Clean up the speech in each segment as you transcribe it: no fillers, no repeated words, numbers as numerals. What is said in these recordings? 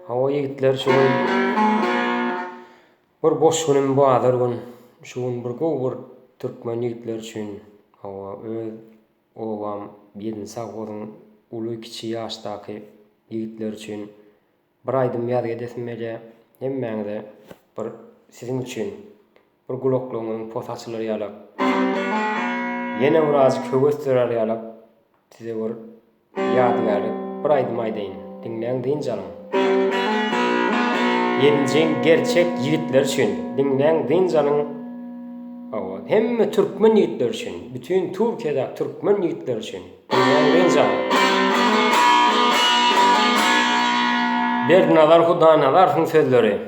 Hawa yigitler şol bir boş günüm bazar gün şuun bir gowy bir türkmen yigitler üçin hawa öz owam bilen sagorun uly kiçi ýaşdaky yigitler üçin bir aýdym ýaz edesmeje hemmeňde bir sizin üçin bir gulaklygyň potaçylar ýalap ýene biraz köwestler ýalap size bir ýadygary bir aýdym aýdaýyn dinleň canım. Yenceň gerçek yigitler üçin dinleň canım. Hemme türkmen yigitler üçin, bütün Türkiýede türkmen yigitler üçin dinleň canım. Bernalar hudanalar şuň sözleri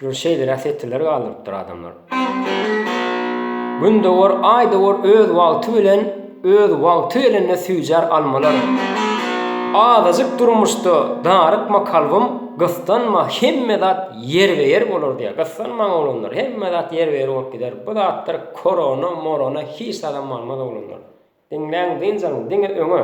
bir şeýler asetdiler galypdyr adamlar. Günde war, aýda war öz wagty bilen näsüýjar almalar. Azazyk durmuşdy, darykma kalbym, gysdanma hemme zat yer we yer bolar diýär. Gysdanma olanlar, hemme zat yer we yer bolup gider. Bu zatlar korona, morona hiç adam almaz olanlar. Dinleň canım, diňe öňe.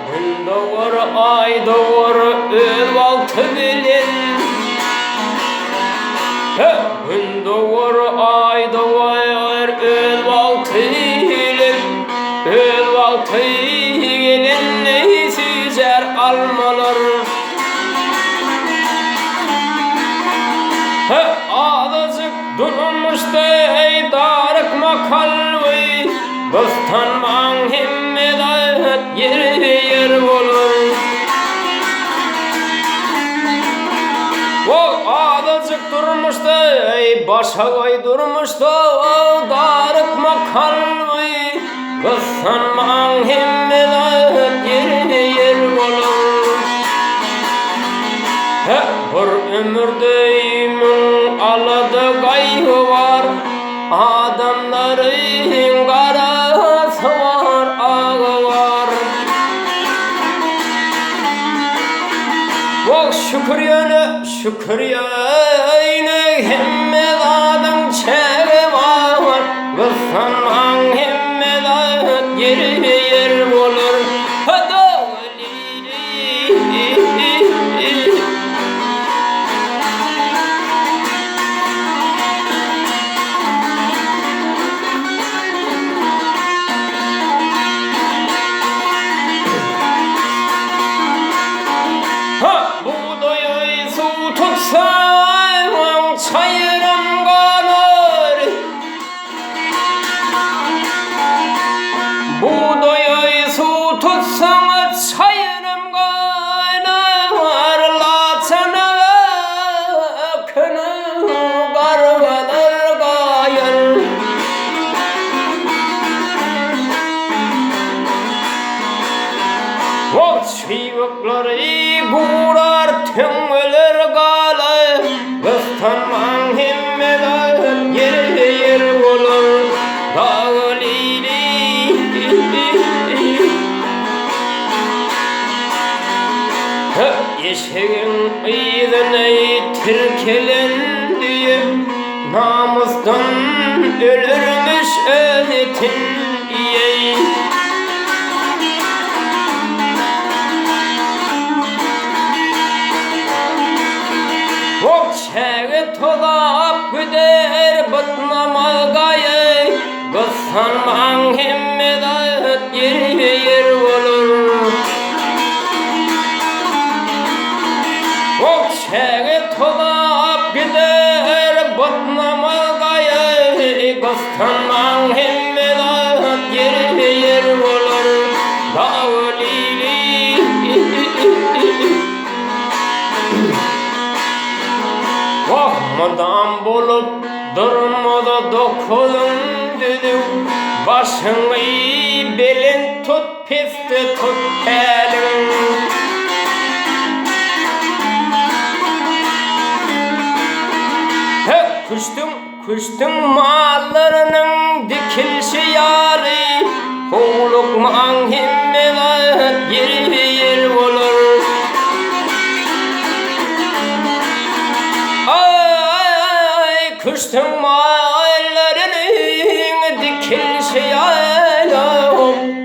Günde war, aýda war, öz wagty bilen. Günde war, aýda war, öz wagty bilen. Öz wagty bilen näsüýjar almalar. Azazyk durmuşdy darykma kalby, gysdanmaň hemme zat yer bolar. Azazyk durmuşdy, başa goýdurmuşdy darykma kalby, gysdanmaň hemme zat yer bolar. Bir ömürde min alady gaýgy var, adamlaryň garasy var, agy var. Şükürýäne hemme zadyň çägi var, gysdanmaň hemme zat yer bolar. Çiýiklary gurar töňeler galay, gysdanmaň hemme zat yer bolar. Dağlili eşegiň ýygyny tirkelendi, namusdan ölürmüş önetin ýey. Çäge tolap gider batnama gaýy, gysdanmaň hemme zat yer bolar. Çäge tolap gider batnama gaýy, gysdanmaň hemme zat yer bolar. Dağlili madam bolup durmada dokulun dedim, başıňy belen tut, pesti tut elin. Küştüň mallarynyň dikilşi ýaly, howlukmaň hemme zat yer bolar. Küştüň mallarynyň dikilşi ýaly,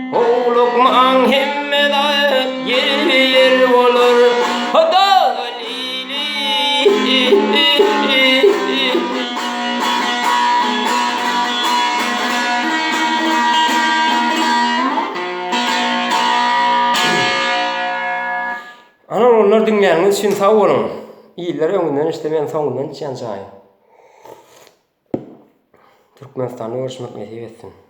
Olar dinleýäňiz üçin sag bolun. İýiller öňünden işlemeýän soňundan çançaý. Türkmenistanda görüşmek nasip etsin.